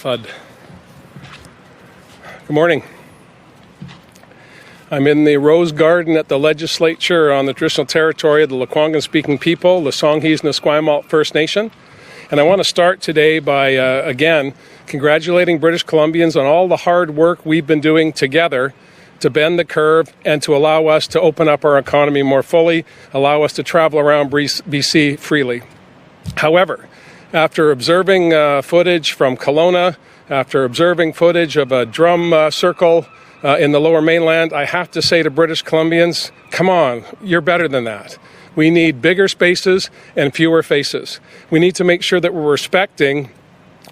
FUD. Good morning. I'm in the Rose Garden at the legislature on the traditional territory of the Lekwungen-speaking people, the Songhees and the Esquimalt First Nation. And I want to start today by, again, congratulating British Columbians on all the hard work we've been doing together to bend the curve and to allow us to open up our economy more fully, allow us to travel around BC freely. However, after observing footage from Kelowna, after observing footage of a drum circle in the Lower Mainland, I have to say to British Columbians, come on, you're better than that. We need bigger spaces and fewer faces. We need to make sure that we're respecting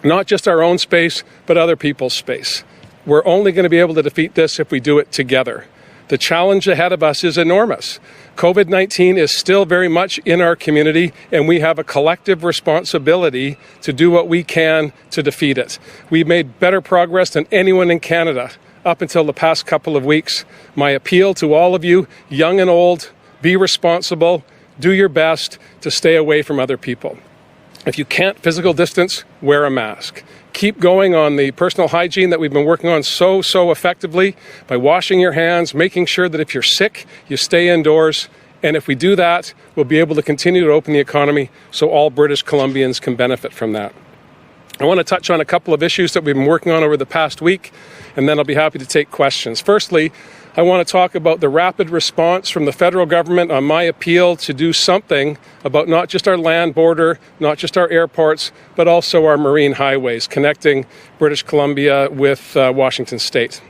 not just our own space, but other people's space. We're only going to be able to defeat this if we do it together. The challenge ahead of us is enormous. COVID-19 is still very much in our community, and we have a collective responsibility to do what we can to defeat it. We've made better progress than anyone in Canada up until the past couple of weeks. My appeal to all of you, young and old, be responsible, do your best to stay away from other people. If you can't physical distance, wear a mask. Keep going on the personal hygiene that we've been working on so effectively by washing your hands, making sure that if you're sick, you stay indoors. And if we do that, we'll be able to continue to open the economy so all British Columbians can benefit from that. I want to touch on a couple of issues that we've been working on over the past week, and then I'll be happy to take questions. Firstly, I want to talk about the rapid response from the federal government on my appeal to do something about not just our land border, not just our airports, but also our marine highways connecting British Columbia with Washington State.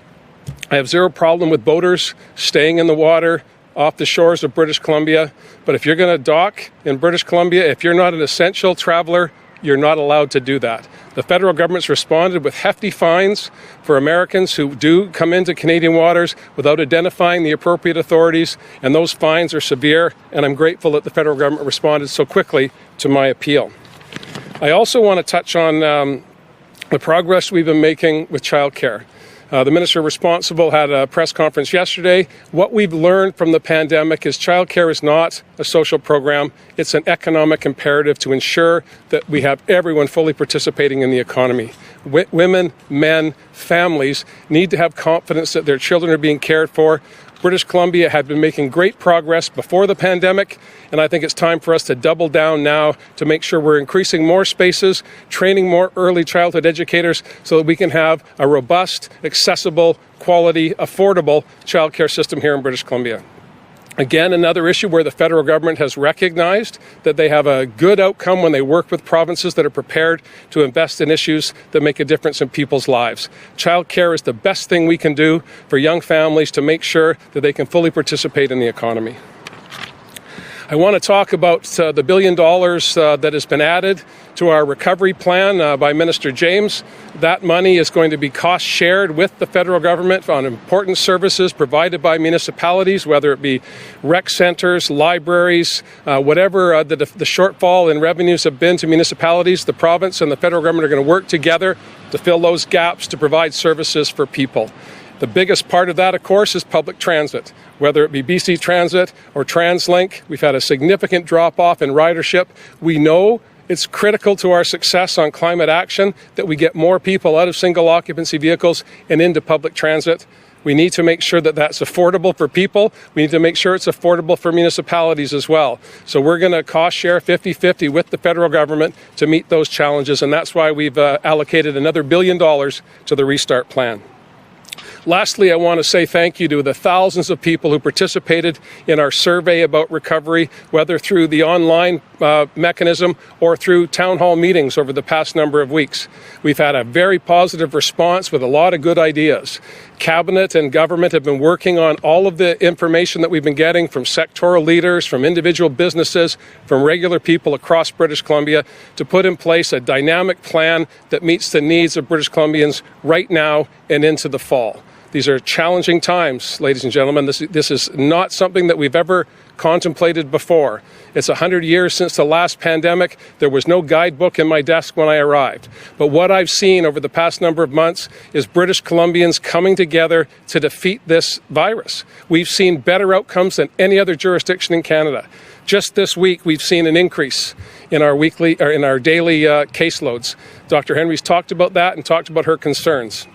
I have zero problem with boaters staying in the water off the shores of British Columbia, but if you're going to dock in British Columbia, if you're not an essential traveler, you're not allowed to do that. The federal government's responded with hefty fines for Americans who do come into Canadian waters without identifying the appropriate authorities, and those fines are severe, and I'm grateful that the federal government responded so quickly to my appeal. I also want to touch on the progress we've been making with childcare. The minister responsible had a press conference yesterday. What we've learned from the pandemic is childcare is not a social program. It's an economic imperative to ensure that we have everyone fully participating in the economy. Women, men, families need to have confidence that their children are being cared for. British Columbia had been making great progress before the pandemic, and I think it's time for us to double down now to make sure we're increasing more spaces, training more early childhood educators so that we can have a robust, accessible, quality, affordable childcare system here in British Columbia. Again, another issue where the federal government has recognized that they have a good outcome when they work with provinces that are prepared to invest in issues that make a difference in people's lives. Childcare is the best thing we can do for young families to make sure that they can fully participate in the economy. I want to talk about the $1 billion that has been added to our recovery plan by Minister James. That money is going to be cost shared with the federal government on important services provided by municipalities, whether it be rec centres, libraries, whatever the shortfall in revenues have been to municipalities. The province and the federal government are going to work together to fill those gaps to provide services for people. The biggest part of that, of course, is public transit, whether it be BC Transit or TransLink. We've had a significant drop-off in ridership. We know it's critical to our success on climate action that we get more people out of single-occupancy vehicles and into public transit. We need to make sure that that's affordable for people. We need to make sure it's affordable for municipalities as well. So we're going to cost share 50-50 with the federal government to meet those challenges, and that's why we've allocated another $1 billion to the Restart Plan. Lastly, I want to say thank you to the thousands of people who participated in our survey about recovery, whether through the online mechanism or through town hall meetings over the past number of weeks. We've had a very positive response with a lot of good ideas. Cabinet and government have been working on all of the information that we've been getting from sectoral leaders, from individual businesses, from regular people across British Columbia to put in place a dynamic plan that meets the needs of British Columbians right now and into the fall. These are challenging times, ladies and gentlemen. This is not something that we've ever contemplated before. It's 100 years since the last pandemic. There was no guidebook in my desk when I arrived. But what I've seen over the past number of months is British Columbians coming together to defeat this virus. We've seen better outcomes than any other jurisdiction in Canada. Just this week, we've seen an increase in our daily caseloads. Dr. Henry's talked about that and talked about her concerns.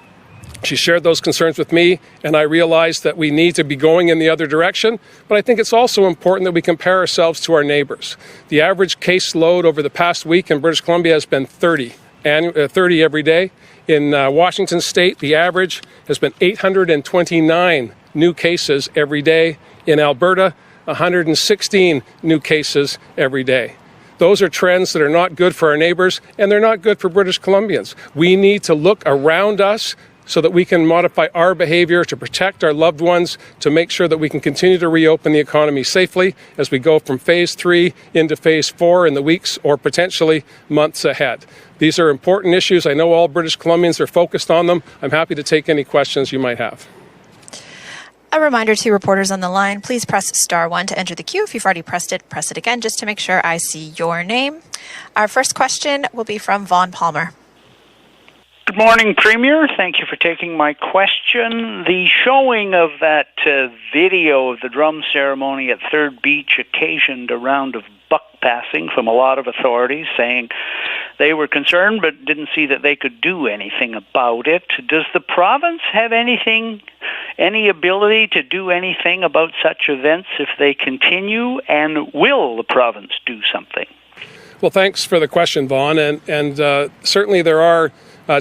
She shared those concerns with me, and I realized that we need to be going in the other direction, but I think it's also important that we compare ourselves to our neighbors. The average caseload over the past week in British Columbia has been 30 every day. In Washington State, the average has been 829 new cases every day. In Alberta, 116 new cases every day. Those are trends that are not good for our neighbors, and they're not good for British Columbians. We need to look around us so that we can modify our behavior to protect our loved ones, to make sure that we can continue to reopen the economy safely as we go from phase 3 into phase 4 in the weeks or potentially months ahead. These are important issues. I know all British Columbians are focused on them. I'm happy to take any questions you might have. A reminder to reporters on the line, please press *1 to enter the queue. If you've already press it again just to make sure I see your name. Our first question will be from Vaughn Palmer. Good morning, Premier. Thank you for taking my question. The showing of that video of the drum ceremony at Third Beach occasioned a round of buck passing from a lot of authorities saying they were concerned but didn't see that they could do anything about it. Does the province have any ability to do anything about such events if they continue, and will the province do something? Well, thanks for the question, Vaughn, and certainly there are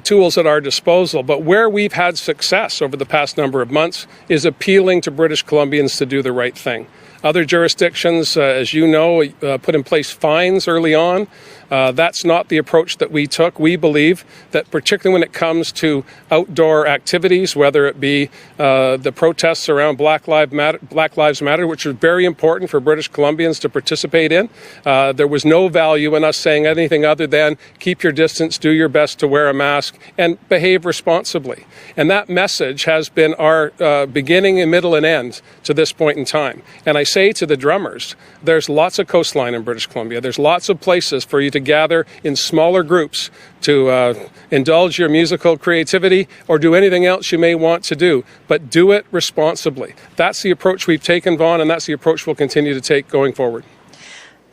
tools at our disposal, but where we've had success over the past number of months is appealing to British Columbians to do the right thing. Other jurisdictions, as you know, put in place fines early on. That's not the approach that we took. We believe that particularly when it comes to outdoor activities, whether it be the protests around Black Lives Matter, which are very important for British Columbians to participate in, there was no value in us saying anything other than keep your distance, do your best to wear a mask, and behave responsibly. And that message has been our beginning and middle and end to this point in time. And I say to the drummers, there's lots of coastline in British Columbia. There's lots of places for you to gather in smaller groups to indulge your musical creativity or do anything else you may want to do, but do it responsibly. That's the approach we've taken, Vaughn, and that's the approach we'll continue to take going forward.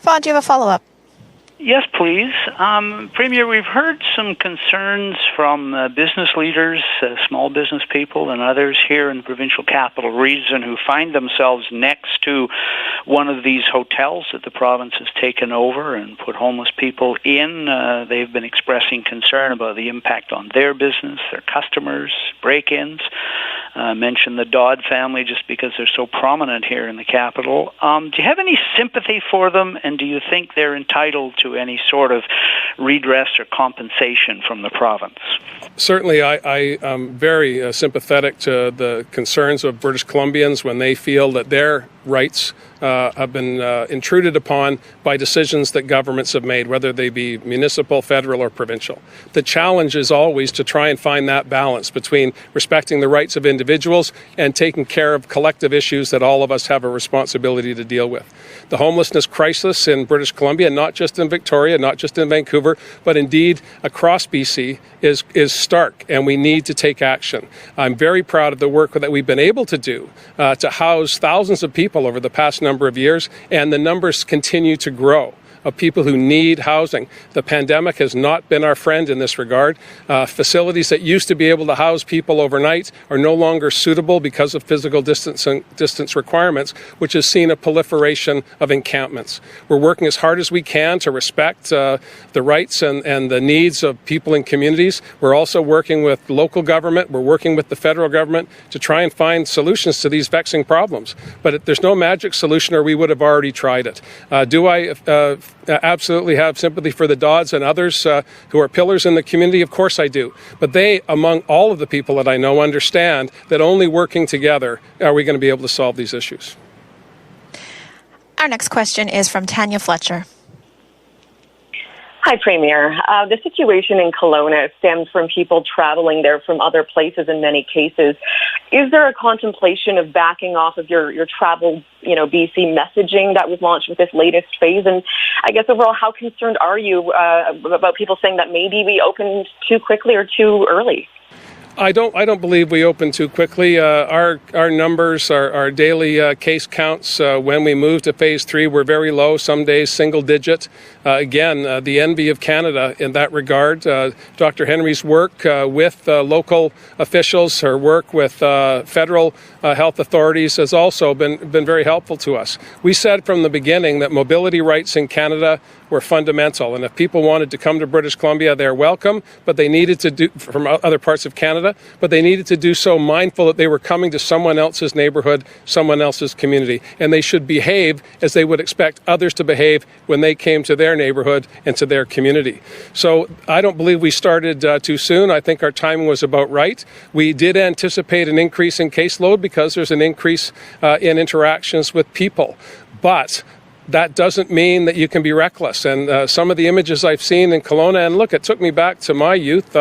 Vaughn, do you have a follow-up? Yes, please. Premier, we've heard some concerns from business leaders, small business people, and others here in the provincial capital region who find themselves next to one of these hotels that the province has taken over and put homeless people in. They've been expressing concern about the impact on their business, their customers, break-ins. Mention the Dodd family just because they're so prominent here in the capital. Do you have any sympathy for them, and do you think they're entitled to any sort of redress or compensation from the province? Certainly, I am very sympathetic to the concerns of British Columbians when they feel that their rights have been intruded upon by decisions that governments have made, whether they be municipal, federal, or provincial. The challenge is always to try and find that balance between respecting the rights of individuals and taking care of collective issues that all of us have a responsibility to deal with. The homelessness crisis in British Columbia, not just in Victoria, not just in Vancouver, but indeed across BC, is stark, and we need to take action. I'm very proud of the work that we've been able to do to house thousands of people over the past number of years, and the numbers continue to grow of people who need housing. The pandemic has not been our friend in this regard. Facilities that used to be able to house people overnight are no longer suitable because of physical distance requirements, which has seen a proliferation of encampments. We're working as hard as we can to respect the rights and the needs of people in communities. We're also working with local government. We're working with the federal government to try and find solutions to these vexing problems. But there's no magic solution, or we would have already tried it. Do I absolutely have sympathy for the Dodds and others who are pillars in the community? Of course I do. But they, among all of the people that I know, understand that only working together are we going to be able to solve these issues. Our next question is from Tanya Fletcher. Hi, Premier. The situation in Kelowna stems from people traveling there from other places in many cases. Is there a contemplation of backing off of your travel, BC messaging that was launched with this latest phase? And I guess overall, how concerned are you about people saying that maybe we opened too quickly or too early? I don't believe we opened too quickly. Our numbers, our daily case counts when we moved to phase 3 were very low, some days single digit. Again, the envy of Canada in that regard. Dr. Henry's work with local officials, her work with federal health authorities has also been very helpful to us. We said from the beginning that mobility rights in Canada were fundamental, and if people wanted to come to British Columbia, they're welcome, but they needed to do from other parts of Canada, but they needed to do so mindful that they were coming to someone else's neighborhood, someone else's community, and they should behave as they would expect others to behave when they came to their neighborhood and to their community. So I don't believe we started too soon. I think our timing was about right. We did anticipate an increase in caseload because there's an increase in interactions with people, but that doesn't mean that you can be reckless. And some of the images I've seen in Kelowna, and look, it took me back to my youth.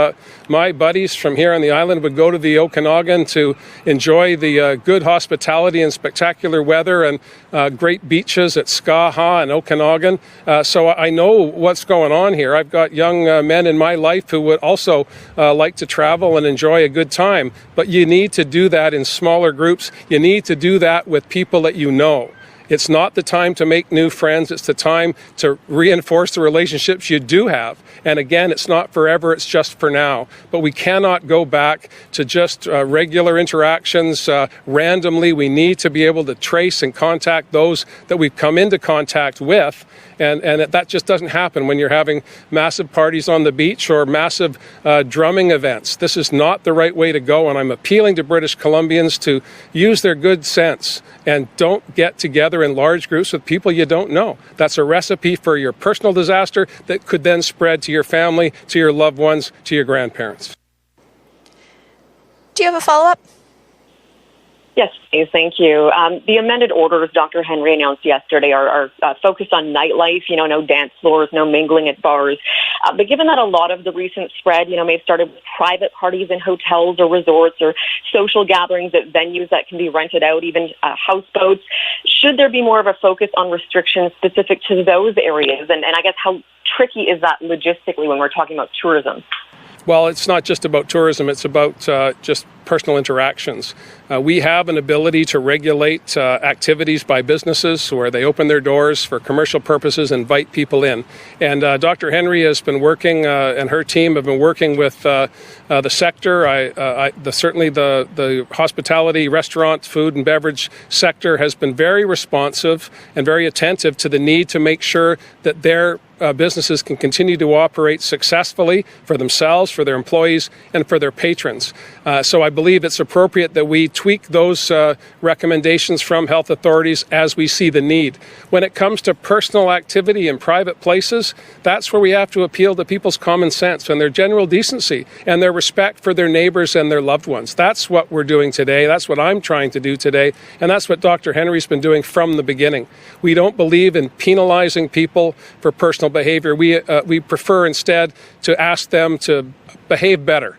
My buddies from here on the island would go to the Okanagan to enjoy the good hospitality and spectacular weather and great beaches at Skaha and Okanagan. So I know what's going on here. I've got young men in my life who would also like to travel and enjoy a good time. But you need to do that in smaller groups. You need to do that with people that you know. It's not the time to make new friends. It's the time to reinforce the relationships you do have. And again, it's not forever. It's just for now. But we cannot go back to just regular interactions randomly. We need to be able to trace and contact those that we've come into contact with. And that just doesn't happen when you're having massive parties on the beach or massive drumming events. This is not the right way to go. And I'm appealing to British Columbians to use their good sense and don't get together in large groups with people you don't know. That's a recipe for your personal disaster that could then spread to your family, to your loved ones, to your grandparents. Do you have a follow-up? Yes, please. Thank you. The amended orders Dr. Henry announced yesterday are focused on nightlife, no dance floors, no mingling at bars. But given that a lot of the recent spread, may have started with private parties in hotels or resorts or social gatherings at venues that can be rented out, even houseboats, should there be more of a focus on restrictions specific to those areas? And I guess how tricky is that logistically when we're talking about tourism? Well, it's not just about tourism. It's about just personal interactions. We have an ability to regulate activities by businesses where they open their doors for commercial purposes, invite people in. And Dr. Henry has been working, and her team have been working with the sector. Certainly the hospitality, restaurant, food and beverage sector has been very responsive and very attentive to the need to make sure that their businesses can continue to operate successfully for themselves, for their employees, and for their patrons. So I believe it's appropriate that we tweak those recommendations from health authorities as we see the need. When it comes to personal activity in private places, that's where we have to appeal to people's common sense and their general decency and their respect for their neighbors and their loved ones. That's what we're doing today. That's what I'm trying to do today. And that's what Dr. Henry's been doing from the beginning. We don't believe in penalizing people for personal behavior. We prefer instead to ask them to behave better,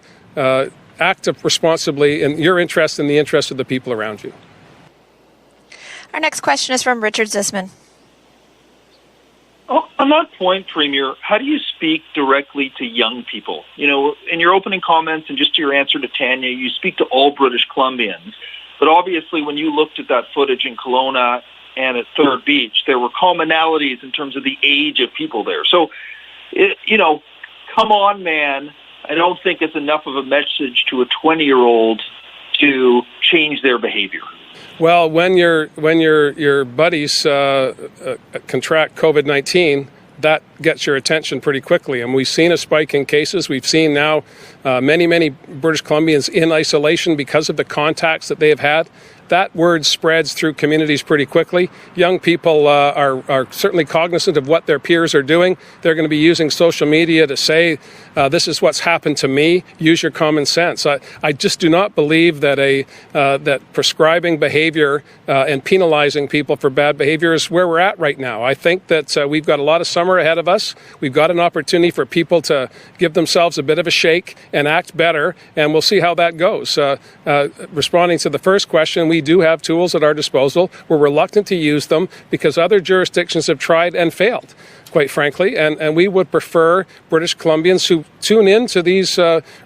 act responsibly in your interest and the interest of the people around you. Our next question is from Richard Zisman. On that point, Premier, how do you speak directly to young people? In your opening comments and just to your answer to Tanya, you speak to all British Columbians. But obviously, when you looked at that footage in Kelowna and at Third Beach, there were commonalities in terms of the age of people there. So, come on, man. I don't think it's enough of a message to a 20-year-old to change their behavior. Well, when your buddies contract COVID-19, that gets your attention pretty quickly. And we've seen a spike in cases. We've seen now many British Columbians in isolation because of the contacts that they have had. That word spreads through communities pretty quickly. Young people are certainly cognizant of what their peers are doing. They're going to be using social media to say, this is what's happened to me. Use your common sense. I just do not believe that that prescribing behavior and penalizing people for bad behavior is where we're at right now. I think that we've got a lot of summer ahead of us. We've got an opportunity for people to give themselves a bit of a shake and act better, and we'll see how that goes. Responding to the first question, we do have tools at our disposal. We're reluctant to use them because other jurisdictions have tried and failed. quite frankly, and we would prefer British Columbians who tune in to these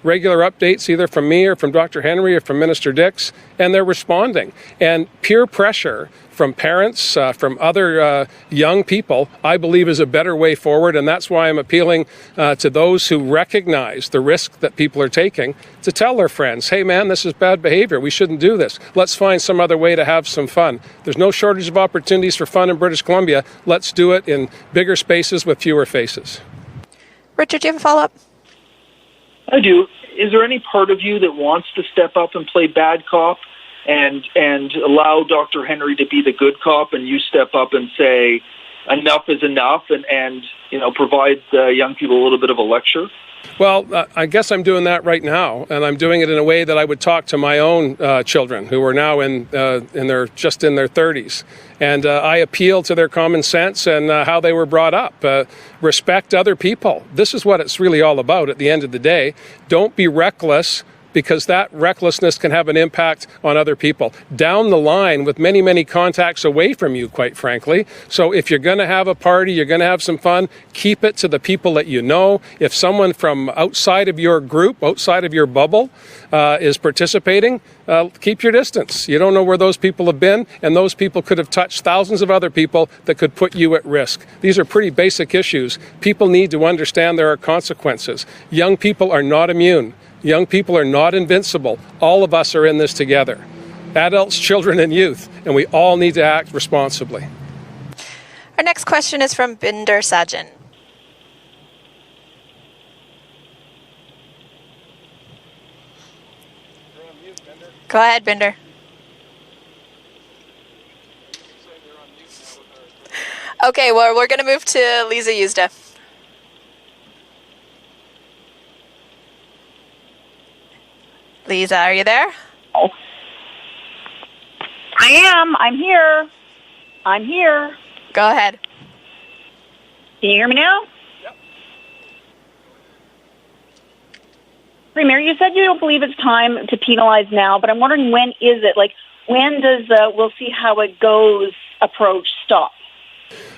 regular updates, either from me or from Dr. Henry or from Minister Dix, and they're responding. And peer pressure from parents, from other young people, I believe is a better way forward, and that's why I'm appealing to those who recognize the risk that people are taking to tell their friends, hey man, this is bad behavior, we shouldn't do this. Let's find some other way to have some fun. There's no shortage of opportunities for fun in British Columbia. Let's do it in bigger spaces with fewer faces. Richard, do you have a follow-up? I do. Is there any part of you that wants to step up and play bad cop and allow Dr. Henry to be the good cop, and you step up and say enough is enough, and provide the young people a little bit of a lecture? Well, I guess I'm doing that right now, and I'm doing it in a way that I would talk to my own children who are now in their 30s. And I appeal to their common sense and how they were brought up. Respect other people. This is what it's really all about at the end of the day. Don't be reckless, because that recklessness can have an impact on other people down the line with many, many contacts away from you, quite frankly. So if you're going to have a party, you're going to have some fun, keep it to the people that you know. If someone from outside of your group, outside of your bubble, is participating, keep your distance. You don't know where those people have been, and those people could have touched thousands of other people that could put you at risk. These are pretty basic issues. People need to understand there are consequences. Young people are not immune. Young people are not invincible. All of us are in this together. Adults, children, and youth. And we all need to act responsibly. Our next question is from Binder Sajan. Go ahead, Binder. Okay, well, we're going to move to Lisa Yuzda. Lisa, are you there? Oh. I am. I'm here. Go ahead. Can you hear me now? Yep. Premier, you said you don't believe it's time to penalize now, but I'm wondering, when is it? Like, when does we'll see how it goes approach stop?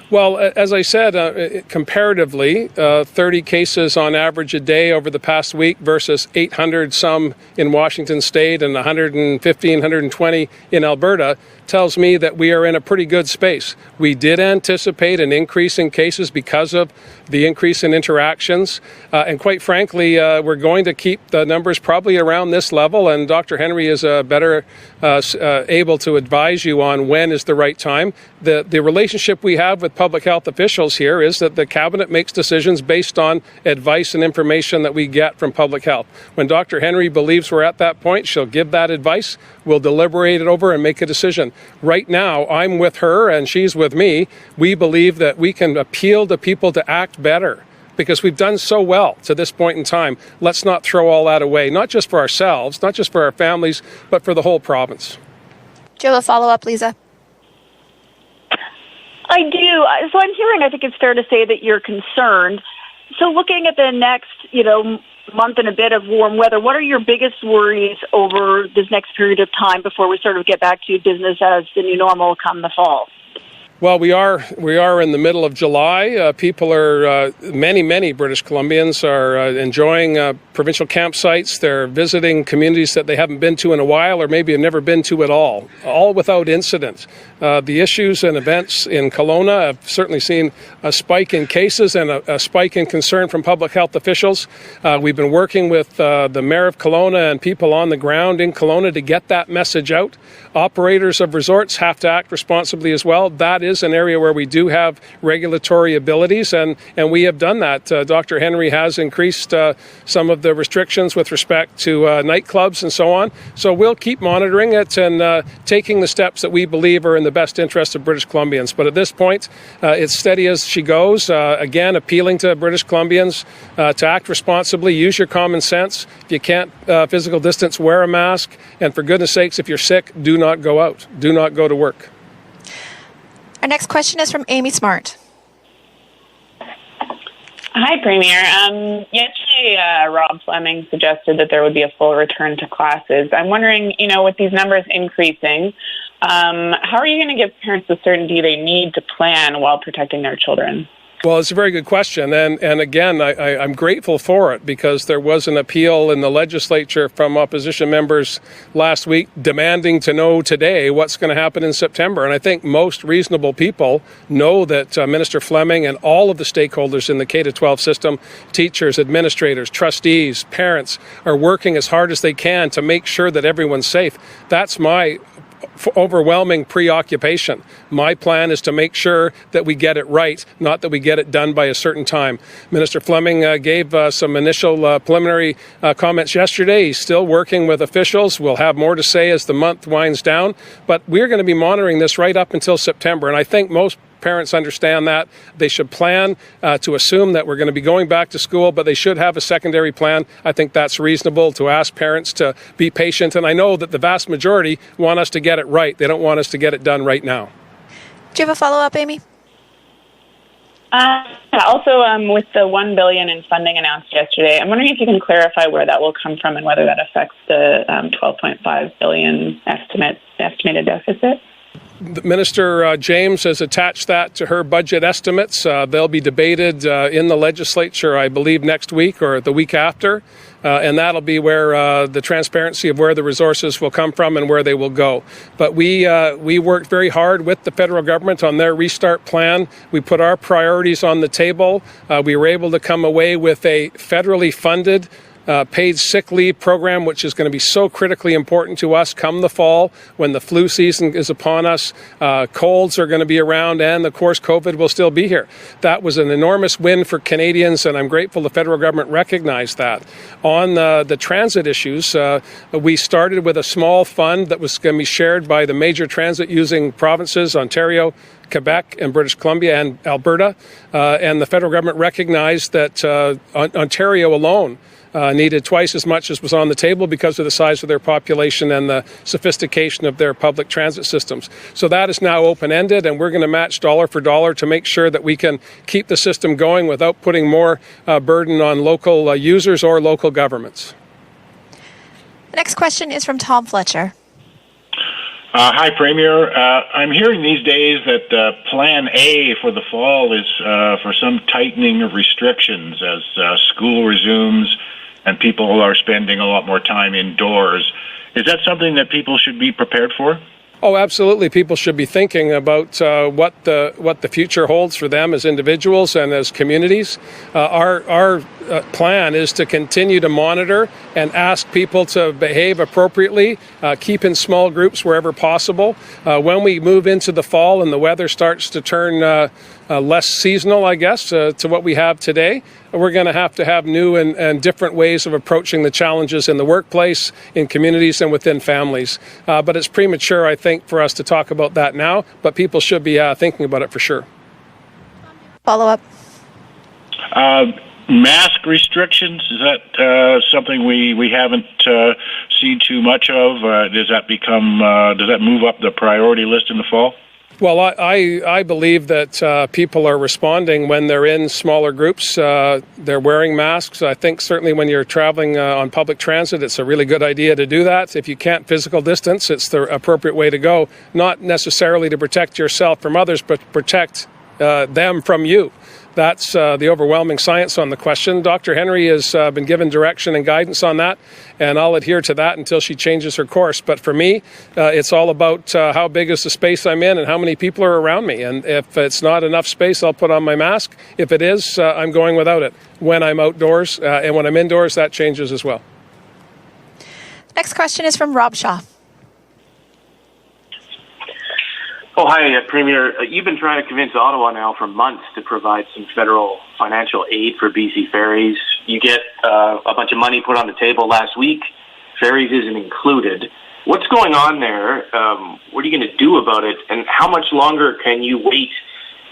Well, as I said, comparatively, 30 cases on average a day over the past week versus 800 some in Washington State and 115, 120 in Alberta tells me that we are in a pretty good space. We did anticipate an increase in cases because of the increase in interactions. And quite frankly, we're going to keep the numbers probably around this level. And Dr. Henry is better able to advise you on when is the right time. The relationship we have with public health officials here is that the cabinet makes decisions based on advice and information that we get from public health. When Dr. Henry believes we're at that point, she'll give that advice. We'll deliberate it over and make a decision. Right now, I'm with her and she's with me. We believe that we can appeal to people to act better because we've done so well to this point in time. Let's not throw all that away, not just for ourselves, not just for our families, but for the whole province. Do you have a follow-up, Lisa? I do. So I'm hearing, I think it's fair to say that you're concerned. So looking at the next, month and a bit of warm weather, what are your biggest worries over this next period of time before we sort of get back to business as the new normal come the fall? Well, we are in the middle of July. People are, many British Columbians are enjoying provincial campsites. They're visiting communities that they haven't been to in a while or maybe have never been to at all without incident. The issues and events in Kelowna have certainly seen a spike in cases and a spike in concern from public health officials. We've been working with the Mayor of Kelowna and people on the ground in Kelowna to get that message out. Operators of resorts have to act responsibly as well. That is an area where we do have regulatory abilities, and we have done that. Dr. Henry has increased some of the restrictions with respect to nightclubs and so on. So we'll keep monitoring it and taking the steps that we believe are in the best interest of British Columbians. But at this point, it's steady as she goes. Again, appealing to British Columbians to act responsibly, use your common sense. If you can't physical distance, wear a mask. And for goodness sakes, if you're sick, do not go out. Do not go to work. Our next question is from Amy Smart. Hi, Premier. Yesterday, Rob Fleming suggested that there would be a full return to classes. I'm wondering, with these numbers increasing, how are you going to give parents the certainty they need to plan while protecting their children? Well, it's a very good question. And again, I'm grateful for it because there was an appeal in the legislature from opposition members last week demanding to know today what's going to happen in September. And I think most reasonable people know that Minister Fleming and all of the stakeholders in the K-12 system, teachers, administrators, trustees, parents, are working as hard as they can to make sure that everyone's safe. That's my overwhelming preoccupation. My plan is to make sure that we get it right, not that we get it done by a certain time. Minister Fleming gave some initial preliminary comments yesterday. He's still working with officials. We'll have more to say as the month winds down, but we're going to be monitoring this right up until September, and I think most parents understand that. They should plan to assume that we're going to be going back to school, but they should have a secondary plan. I think that's reasonable to ask parents to be patient, and I know that the vast majority want us to get it right. They don't want us to get it done right now. Do you have a follow-up, Amy? Also, with the $1 billion in funding announced yesterday, I'm wondering if you can clarify where that will come from and whether that affects the $12.5 billion estimated deficit. Minister James has attached that to her budget estimates. They'll be debated in the legislature, I believe, next week or the week after. And that'll be where the transparency of where the resources will come from and where they will go. But we worked very hard with the federal government on their restart plan. We put our priorities on the table. We were able to come away with a federally funded paid sick leave program, which is going to be so critically important to us come the fall when the flu season is upon us. Colds are going to be around, and of course COVID will still be here. That was an enormous win for Canadians, and I'm grateful the federal government recognized that. On the transit issues, we started with a small fund that was going to be shared by the major transit using provinces, Ontario, Quebec and British Columbia and Alberta, and the federal government recognized that Ontario alone needed twice as much as was on the table because of the size of their population and the sophistication of their public transit systems. So that is now open-ended, and we're going to match dollar for dollar to make sure that we can keep the system going without putting more burden on local users or local governments. The next question is from Tom Fletcher. Hi, Premier. I'm hearing these days that Plan A for the fall is for some tightening of restrictions as school resumes and people are spending a lot more time indoors. Is that something that people should be prepared for? Oh, absolutely. People should be thinking about what the future holds for them as individuals and as communities. Our plan is to continue to monitor and ask people to behave appropriately, keep in small groups wherever possible. When we move into the fall and the weather starts to turn less seasonal, I guess, to what we have today, we're going to have new and different ways of approaching the challenges in the workplace, in communities, and within families. But it's premature, I think, for us to talk about that now, but people should be thinking about it for sure. Follow-up. Mask restrictions, is that something we haven't seen too much of? Does that move up the priority list in the fall? Well, I believe that people are responding when they're in smaller groups. They're wearing masks. I think certainly when you're traveling on public transit, it's a really good idea to do that. If you can't physical distance, it's the appropriate way to go, not necessarily to protect yourself from others, but protect them from you. That's the overwhelming science on the question. Dr. Henry has been given direction and guidance on that, and I'll adhere to that until she changes her course. But for me, it's all about how big is the space I'm in and how many people are around me. And if it's not enough space, I'll put on my mask. If it is, I'm going without it when I'm outdoors. And when I'm indoors, that changes as well. Next question is from Rob Shaw. Oh, hi, Premier. You've been trying to convince Ottawa now for months to provide some federal financial aid for BC ferries. You get a bunch of money put on the table last week. Ferries isn't included. What's going on there? What are you going to do about it? And how much longer can you wait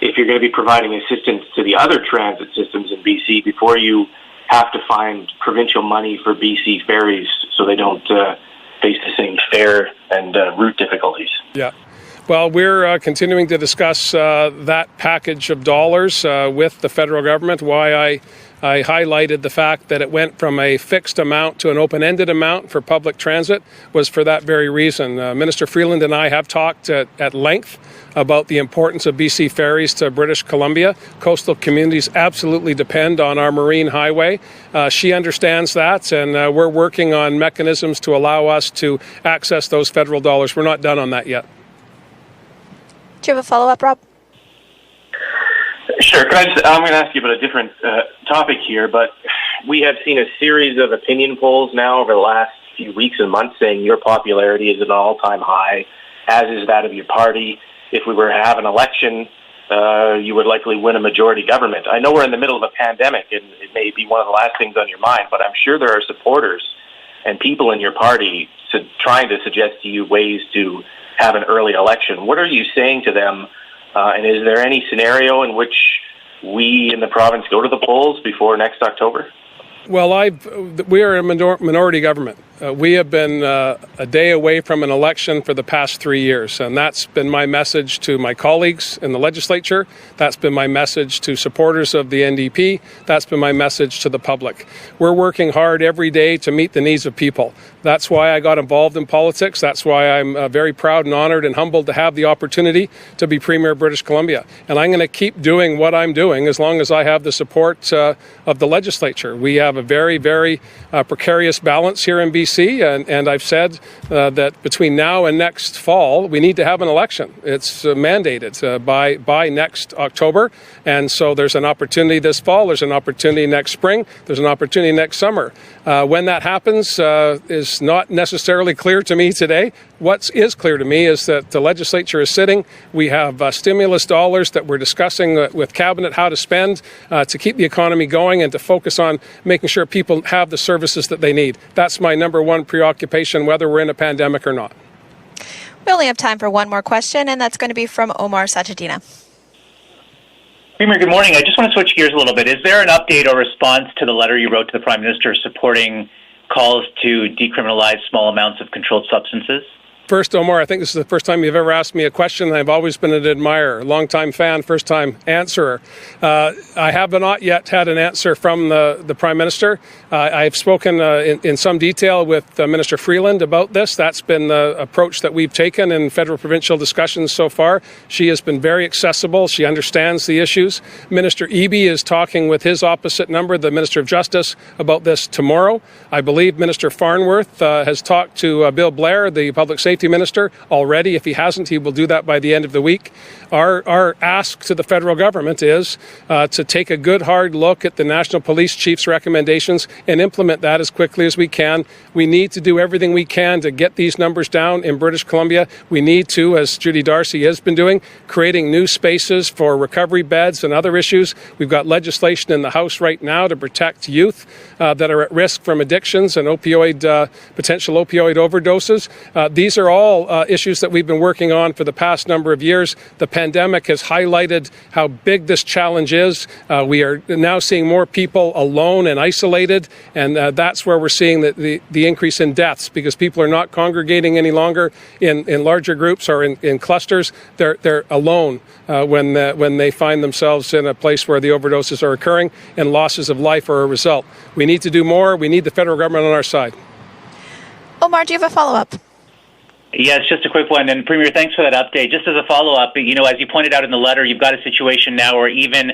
if you're going to be providing assistance to the other transit systems in BC before you have to find provincial money for BC ferries so they don't face the same fare and route difficulties? Yeah. Well, we're continuing to discuss that package of dollars with the federal government. Why I highlighted the fact that it went from a fixed amount to an open-ended amount for public transit was for that very reason. Minister Freeland and I have talked at length about the importance of BC ferries to British Columbia. Coastal communities absolutely depend on our marine highway. She understands that, and we're working on mechanisms to allow us to access those federal dollars. We're not done on that yet. Do you have a follow-up, Rob? Sure. I'm going to ask you about a different topic here, but we have seen a series of opinion polls now over the last few weeks and months saying your popularity is at an all-time high, as is that of your party. If we were to have an election, you would likely win a majority government. I know we're in the middle of a pandemic, and it may be one of the last things on your mind, but I'm sure there are supporters and people in your party trying to suggest to you ways to have an early election. What are you saying to them? And is there any scenario in which we in the province go to the polls before next October? Well, we are a minority government. We have been a day away from an election for the past 3 years, and that's been my message to my colleagues in the legislature. That's been my message to supporters of the NDP. That's been my message to the public. We're working hard every day to meet the needs of people. That's why I got involved in politics. That's why I'm very proud and honored and humbled to have the opportunity to be Premier of British Columbia. And I'm going to keep doing what I'm doing as long as I have the support of the legislature. We have a very, very precarious balance here in BC, and I've said that between now and next fall, we need to have an election. It's mandated by next October, and so there's an opportunity this fall, there's an opportunity next spring, there's an opportunity next summer. When that happens is not necessarily clear to me today. What is clear to me is that the legislature is sitting. We have stimulus dollars that we're discussing with Cabinet how to spend to keep the economy going and to focus on making sure people have the services that they need. That's my number one preoccupation, whether we're in a pandemic or not. We only have time for one more question, and that's going to be from Omar Sajidina. Premier, good morning. I just want to switch gears a little bit. Is there an update or response to the letter you wrote to the Prime Minister supporting calls to decriminalize small amounts of controlled substances? First, Omar, I think this is the first time you've ever asked me a question. I've always been an admirer, longtime fan, first-time answerer. I have not yet had an answer from the Prime Minister. I've spoken in some detail with Minister Freeland about this. That's been the approach that we've taken in federal-provincial discussions so far. She has been very accessible. She understands the issues. Minister Eby is talking with his opposite number, the Minister of Justice, about this tomorrow. I believe Minister Farnworth has talked to Bill Blair, the Public Safety Minister, already. If he hasn't, he will do that by the end of the week. Our ask to the federal government is to take a good hard look at the National Police Chief's recommendations and implement that as quickly as we can. We need to do everything we can to get these numbers down in British Columbia. We need to, as Judy Darcy has been doing, creating new spaces for recovery beds and other issues. We've got legislation in the House right now to protect youth that are at risk from addictions and potential opioid overdoses. These are all issues that we've been working on for the past number of years. The pandemic has highlighted how big this challenge is. We are now seeing more people alone and isolated, and that's where we're seeing the increase in deaths, because people are not congregating any longer in larger groups or in clusters. They're alone when they find themselves in a place where the overdoses are occurring and losses of life are a result. We need to do more. We need the federal government on our side. Omar, do you have a follow-up? Yes, just a quick one. And Premier, thanks for that update. Just as a follow-up, as you pointed out in the letter, you've got a situation now where even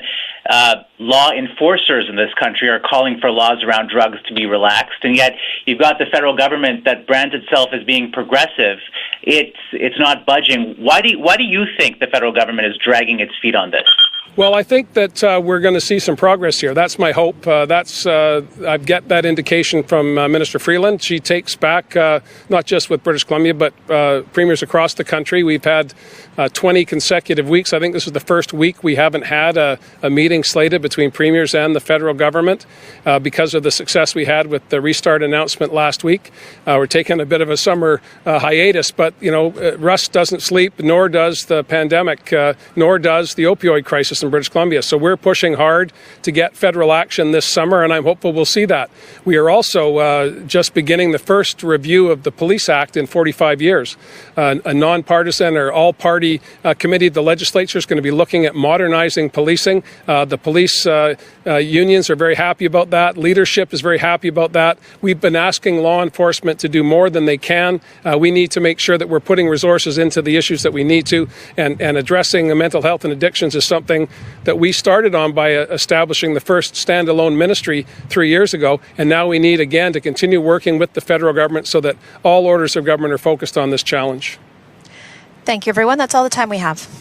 law enforcers in this country are calling for laws around drugs to be relaxed. And yet you've got the federal government that brands itself as being progressive. It's not budging. Why do you think the federal government is dragging its feet on this? Well, I think that we're going to see some progress here. That's my hope. I get that indication from Minister Freeland. She takes back, not just with British Columbia, but premiers across the country. We've had 20 consecutive weeks. I think this is the first week we haven't had a meeting slated between premiers and the federal government because of the success we had with the restart announcement last week. We're taking a bit of a summer hiatus, but, Rust doesn't sleep, nor does the pandemic, nor does the opioid crisis. in British Columbia. So we're pushing hard to get federal action this summer, and I'm hopeful we'll see that. We are also just beginning the first review of the Police Act in 45 years. A nonpartisan or all-party committee of the legislature is going to be looking at modernizing policing. The police unions are very happy about that. Leadership is very happy about that. We've been asking law enforcement to do more than they can. We need to make sure that we're putting resources into the issues that we need to, and addressing mental health and addictions is something that we started on by establishing the first standalone ministry 3 years ago, and now we need again to continue working with the federal government so that all orders of government are focused on this challenge. Thank you, everyone. That's all the time we have.